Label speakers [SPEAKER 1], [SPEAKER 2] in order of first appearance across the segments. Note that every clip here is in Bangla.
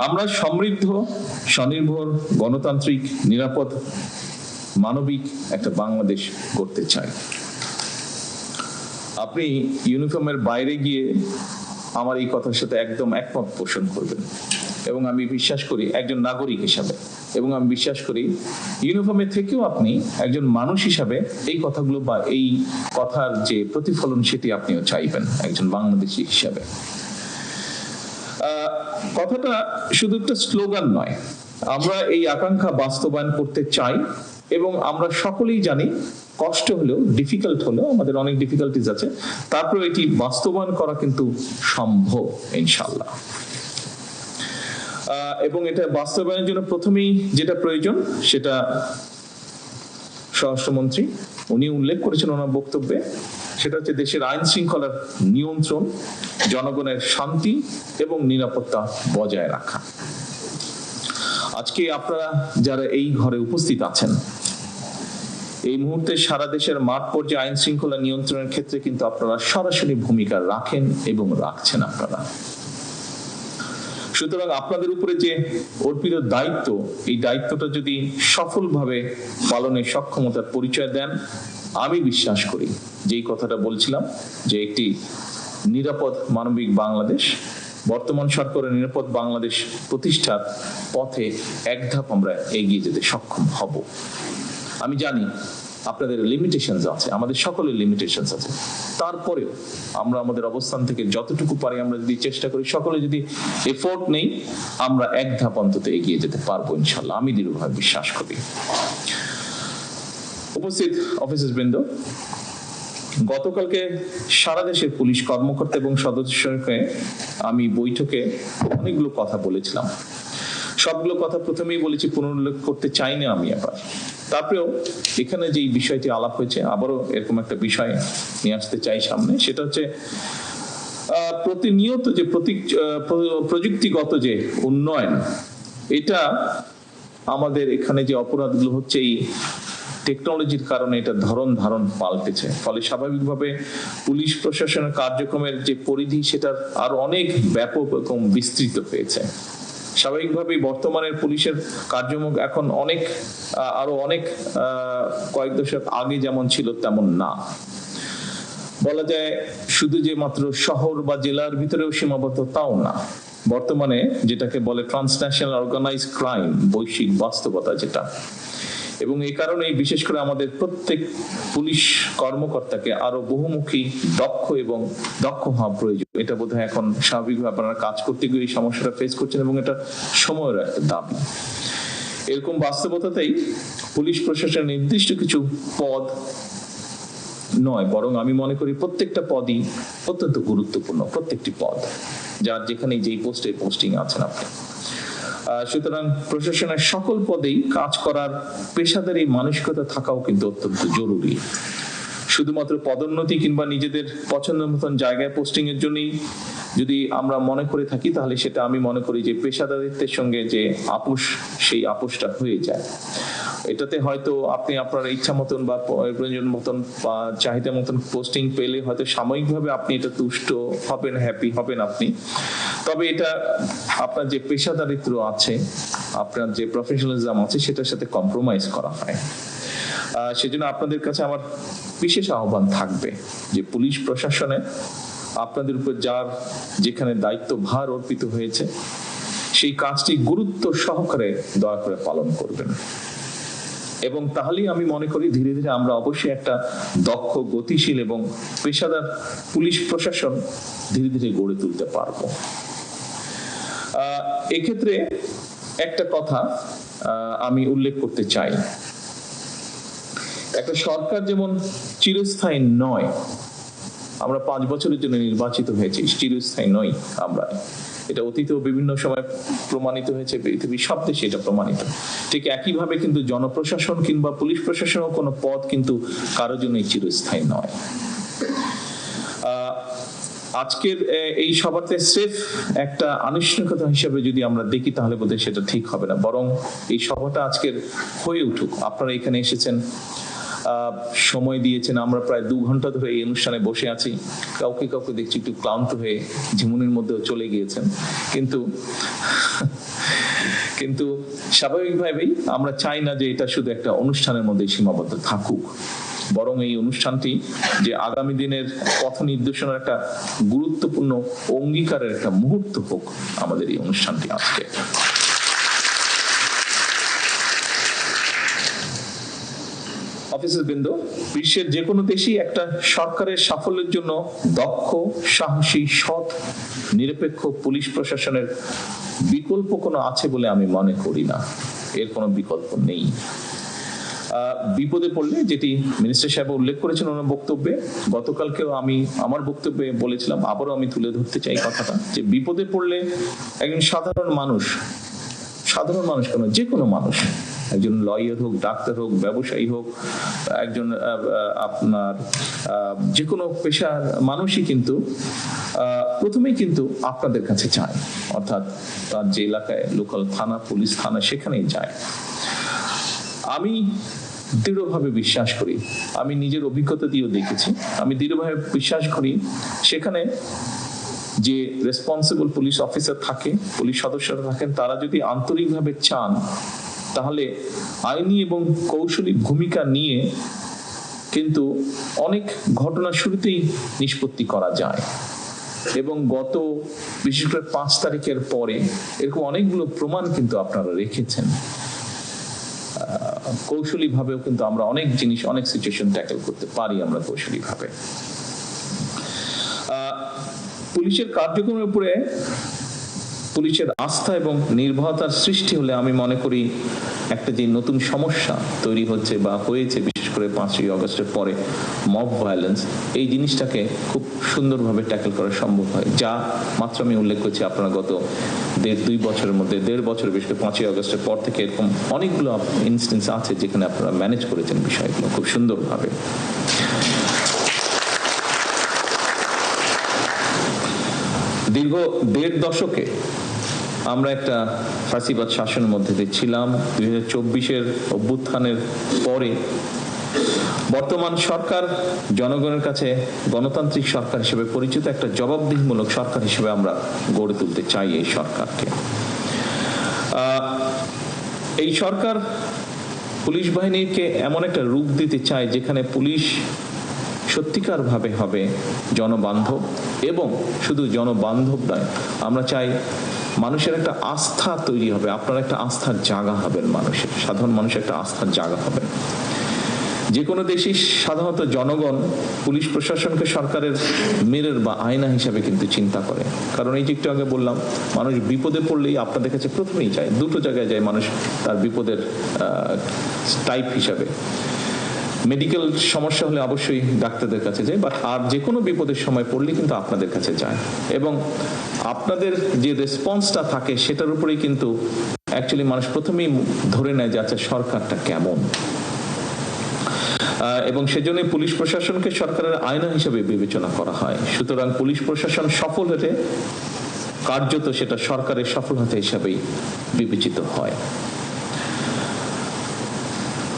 [SPEAKER 1] আমরা সমৃদ্ধ, স্বনির্ভর, গণতান্ত্রিক, নিরাপদ, মানবিক একটা বাংলাদেশ করতে চাই। আপনি ইউনিফর্মের বাইরে গিয়ে আমার এই কথার সাথে একদম একমত পোষণ করবেন, এবং আমি বিশ্বাস করি একজন নাগরিক হিসাবে, এবং আমি বিশ্বাস করি ইউনিফর্মের থেকেও আপনি একজন মানুষ হিসাবে এই কথাগুলো বা এই কথার যে প্রতিফলন সেটি আপনিও চাইবেন একজন বাংলাদেশী হিসাবে। কথাটা শুধু একটা স্লোগান নয়, আমরা এই আকাঙ্ক্ষা বাস্তবায়ন করতে চাই, এবং আমরা সকলেই জানি কষ্ট হলেও, ডিফিকাল্ট হলেও, আমাদের অনেক ডিফিকাল্টিজ আছে, তারপর এটি বাস্তবায়ন করা কিন্তু সম্ভব ইনশাআল্লাহ। এবং এটা বাস্তবায়নের জন্য প্রথমেই যেটা প্রয়োজন সেটা স্বরাষ্ট্রমন্ত্রী উনি উল্লেখ করেছেন ওনার বক্তব্যে, সেটা হচ্ছে দেশের আইন শৃঙ্খলার নিয়ন্ত্রণ, জনগণের শান্তি এবং নিরাপত্তা বজায় রাখা। আজকে আপনারা যারা এই ঘরে উপস্থিত আছেন, এই মুহূর্তে সারা দেশের মাঠ পর্যায়ে আইন শৃঙ্খলা নিয়ন্ত্রণের ক্ষেত্রে কিন্তু আপনারা সরাসরি ভূমিকা রাখেন এবং রাখছেন আপনারা। সুতরাং আপনাদের উপরে যে অর্পিত দায়িত্ব, এই দায়িত্বটা যদি সফলভাবে পালনের সক্ষমতার পরিচয় দেন, আমি বিশ্বাস করি যেই কথাটা বলছিলাম যে একটি নিরাপদ মানবিক বাংলাদেশ, বর্তমান সরকারের নিরাপদ বাংলাদেশ প্রতিষ্ঠার পথে এক ধাপ আমরা এগিয়ে যেতে সক্ষম হব। আমি জানি আপনাদের লিমিটেশনস আছে, আমাদের সকলের লিমিটেশনস আছে, তারপরেও আমরা আমাদের অবস্থান থেকে যতটুকু পারি আমরা যদি চেষ্টা করি, সকলে যদি এফোর্ট নেই, আমরা এক ধাপ অন্তত এগিয়ে যেতে পারবো ইনশাআল্লাহ, আমি দৃঢ়ভাবে বিশ্বাস করি। উপস্থিত অফিসার বৃন্দ, গতকালকে সারা দেশের পুলিশ কর্মকর্তা এবং সদস্যকে আমি বৈঠকে অনেকগুলো কথা বলেছিলাম। সবগুলো কথা প্রথমেই বলেছি, পুনরুল্লেখ করতে চাই না আমি আবার। তারপরেও এখানে যে বিষয়টি আলাপ হয়েছে, আবারও এরকম একটা বিষয় নিয়ে আসতে চাই সামনে, সেটা হচ্ছে প্রতিনিয়ত যে প্রযুক্তিগত যে উন্নয়ন, এটা আমাদের এখানে যে অপরাধগুলো হচ্ছে এই টেকনোলজির কারণে এটা ধারণ পাল্টেছে, ফলে স্বাভাবিকভাবে পুলিশ প্রশাসনের কার্যক্রমের যে পরিধি সেটার আরো অনেক ব্যাপক এবং বিস্তৃত হয়েছে। স্বাভাবিকভাবেই বর্তমানের পুলিশের কার্যক্রম এখন আরো অনেক কয়েক দশক আগে যেমন ছিল তেমন না। বলা যায় শুধু যে মাত্র শহর বা জেলার ভিতরেও সীমাবদ্ধ তাও না, বর্তমানে যেটাকে বলে ট্রান্সন্যাশনাল অর্গানাইজড ক্রাইম, বৈশ্বিক বাস্তবতা যেটা, এবং এই কারণেই বিশেষ করে আমাদের প্রত্যেক পুলিশ কর্মকর্তাকে আরো বহুমুখী, দক্ষ হওয়া প্রয়োজন। এটা বোধহয় এখন স্বাভাবিকভাবে আপনারা কাজ করতে গিয়ে এই সমস্যাটা ফেস করছেন, এবং এটা সময়ের একটা দাবি। এরকম বাস্তবতাতেই পুলিশ প্রশাসনের নির্দিষ্ট কিছু পদ নয়, বরং আমি মনে করি প্রত্যেকটা পদই অত্যন্ত গুরুত্বপূর্ণ, প্রত্যেকটি পদ, যার যেখানে যেই পোস্টিং আছেন আপনি। সুতরাং প্রশাসনের সকল পদেই কাজ করার পেশাদারি মানসিকতা থাকাও কিন্তু অত্যন্ত জরুরি। শুধুমাত্র পদোন্নতি কিংবা নিজেদের পছন্দ মতন জায়গায় পোস্টিং এর জন্যই যদি আমরা মনে করে থাকি, তাহলে সেটা আমি মনে করি যে পেশাদারিত্বের সঙ্গে যে আপোষ, সেই আপোষটা হয়ে যায়। এটাতে হয়তো আপনি আপনার ইচ্ছা মতন বা প্রয়োজন মতন বা চাহিদা মতন পোস্টিং পেলে হয়তো সাময়িকভাবে আপনি এটা তুষ্ট হবেন, হ্যাপি হবেন আপনি, তবে এটা আপনার যে পেশাদারিত্ব আছে, আপনার যে প্রফেশনালিজম আছে, সেটার সাথে কম্প্রোমাইজ করা হয়। সেজন্য আপনাদের কাছে আমার বিশেষ আহ্বান থাকবে যে পুলিশ প্রশাসনে আপনাদের উপর যার যেখানে দায়িত্ব ভার অর্পিত হয়েছে, সেই কাজটি গুরুত্ব সহকারে দয়া করে পালন করবেন, এবং তাহলেই আমি মনে করি ধীরে ধীরে আমরা অবশ্যই একটা দক্ষ, গতিশীল এবং পেশাদার পুলিশ প্রশাসন ধীরে ধীরে গড়ে তুলতে পারবো। এক্ষেত্রে একটা কথা আমি উল্লেখ করতে চাই, একটা সরকার যেমন চিরস্থায়ী নয়, আমরা 5 বছরের জন্য নির্বাচিত হয়েছি, চিরস্থায়ী নই আমরা, এটা অতীতেও বিভিন্ন সময় প্রমাণিত হয়েছে, পৃথিবীর সব দেশে এটা প্রমাণিত। ঠিক একইভাবে কিন্তু জনপ্রশাসন কিংবা পুলিশ প্রশাসনের কোনো পদ কিন্তু কারোর জন্যই চিরস্থায়ী নয়। আজকের এই সভাতে স্রেফ একটা আনুষ্ঠানিকতা হিসেবে যদি আমরা দেখি, তাহলে বোধহয় সেটা ঠিক হবে না, বরং এই সভাটা আজকের হয়ে উঠুক। আপনারা এখানে এসেছেন, সময় দিয়েছেন, আমরা প্রায় 2 ঘন্টা ধরে এই অনুষ্ঠানে বসে আছি, কাউকে দেখছি একটু ক্লান্ত হয়ে ঝিমুনির মধ্যেও চলে গিয়েছেন, কিন্তু কিন্তু স্বাভাবিকভাবেই আমরা চাই না যে এটা শুধু একটা অনুষ্ঠানের মধ্যে সীমাবদ্ধ থাকুক, বরং এই অনুষ্ঠানটি যে আগামী দিনের পথ নির্দেশনার একটা গুরুত্বপূর্ণ অঙ্গীকারের একটা মুহূর্ত হোক আমাদের এই অনুষ্ঠানটি আজকে। অফিসার বৃন্দ, বিশ্বের যে কোনো দেশই একটা সরকারের সাফল্যের জন্য দক্ষ, সাহসী, সৎ, নিরপেক্ষ পুলিশ প্রশাসনের বিকল্প কোনো আছে বলে আমি মনে করি না। এর কোনো বিকল্প নেই। বিপদে পড়লে, যেটি মিনিস্টার সাহেব উল্লেখ করেছেন ওনার বক্তব্যে, গতকালকেও আমি আমার বক্তব্যে বলেছিলাম, আবারও আমি তুলে ধরতে চাই কথাটা, যে বিপদে পড়লে একজন সাধারণ মানুষ কেন, যে কোনো মানুষ, একজন লয়ার হোক, ডাক্তার হোক, ব্যবসায়ী হোক, একজন আপনার যে কোনো পেশার মানুষই কিন্তু প্রথমেই কিন্তু আপনাদের কাছে চায়, অর্থাৎ তার যে এলাকায় লোকাল থানা, পুলিশ থানা, সেখানেই যায়। আমি দৃঢ়ভাবে বিশ্বাস করি, আমি নিজের অভিজ্ঞতা দিয়েও দেখেছি, আমি দৃঢ়ভাবে বিশ্বাস করি সেখানে যে রেসপন্সিবল পুলিশ অফিসার থাকে, পুলিশ সদস্যরা থাকেন, তারা যদি আন্তরিকভাবে চান তাহলে আইনি এবং কৌশলী ভূমিকা নিয়ে কিন্তু অনেক ঘটনা শুরুতেই নিষ্পত্তি করা যায়। এবং গত বিশেষ করে 5 তারিখের পরে এরকম অনেকগুলো প্রমাণ কিন্তু আপনারা রেখেছেন। কৌশলী ভাবেও কিন্তু আমরা অনেক জিনিস, অনেক সিচুয়েশন ট্যাকেল করতে পারি আমরা কৌশলী ভাবে। পুলিশের কার্যক্রমের উপরে পুলিশের আস্থা এবং নির্ভরতার সৃষ্টি হলে আমি মনে করি একটা যে নতুন সমস্যা তৈরি হচ্ছে বা হয়েছে, বিশেষ করে 5ই আগস্টের পরে মব ভায়োলেন্স, এই জিনিসটাকে খুব সুন্দরভাবে ট্যাকেল করা সম্ভব হয়। যা মাত্র আমি উল্লেখ করছি, আপনারা গত 1.5-2 বছরের মধ্যে, 1.5 বছর, বিশেষ করে 5ই আগস্টের পর থেকে এরকম অনেকগুলো ইনস্টেন্স আছে যেখানে আপনারা ম্যানেজ করেছেন বিষয়গুলো খুব সুন্দরভাবে। দীর্ঘ 1.5 দশকে আমরা একটা ফাঁসিবাদ শাসনের মধ্যে দিয়ে ছিলাম। 2024-এর অভ্যুত্থানের পরে বর্তমান সরকার জনগণের কাছে গণতান্ত্রিক সরকার হিসেবে পরিচিত, একটা জবাবদিহিমূলক সরকার হিসেবে আমরা গড়ে তুলতে চাই এই সরকারকে। এই সরকার পুলিশ বাহিনীকে এমন একটা রূপ দিতে চায় যেখানে পুলিশ সত্যিকার ভাবে হবে জনবান্ধব, এবং শুধু জনবান্ধব নয়, আমরা চাই মানুষের একটা আস্থা তৈরি হবে, আপনার একটা আস্থার জায়গা হবেন, মানুষের, সাধারণ মানুষের একটা আস্থার জায়গা হবে। যে কোনো দেশই সাধারণত জনগণ পুলিশ প্রশাসনকে সরকারের মিরর বা আয়না হিসাবে কিন্তু চিন্তা করে। কারণ এই যে একটু আগে বললাম, মানুষ বিপদে পড়লেই আপনাদের কাছে প্রথমেই যায়, দুটো জায়গায় যায় মানুষ তার বিপদের টাইপ হিসাবে। মেডিকেল সমস্যা হলে অবশ্যই ডাক্তারদের কাছে যায়, বাট আর যে কোনো বিপদের সময় পড়লে কিন্তু আপনাদের কাছে যায়, এবং আপনাদের যে রেসপন্সটা থাকে সেটার উপরেই কিন্তু অ্যাকচুয়ালি মানুষ প্রথমেই ধরে নেয় যে আচ্ছা সরকারটা কেমন। এবং সেজন্য পুলিশ প্রশাসনকে সরকারের আয়না হিসেবে বিবেচনা করা হয়। সুতরাং পুলিশ প্রশাসন সফল হলে কার্যত সেটা সরকারের সফলতা হিসাবেই বিবেচিত হয়।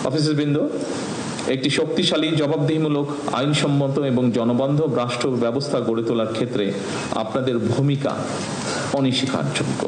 [SPEAKER 1] অফিসারবৃন্দ, একটি শক্তিশালী, জবাবদিহিমূলক, আইনসম্মত এবং জনবান্ধব রাষ্ট্র ব্যবস্থা গড়ে তোলার ক্ষেত্রে আপনাদের ভূমিকা অনস্বীকারযোগ্য।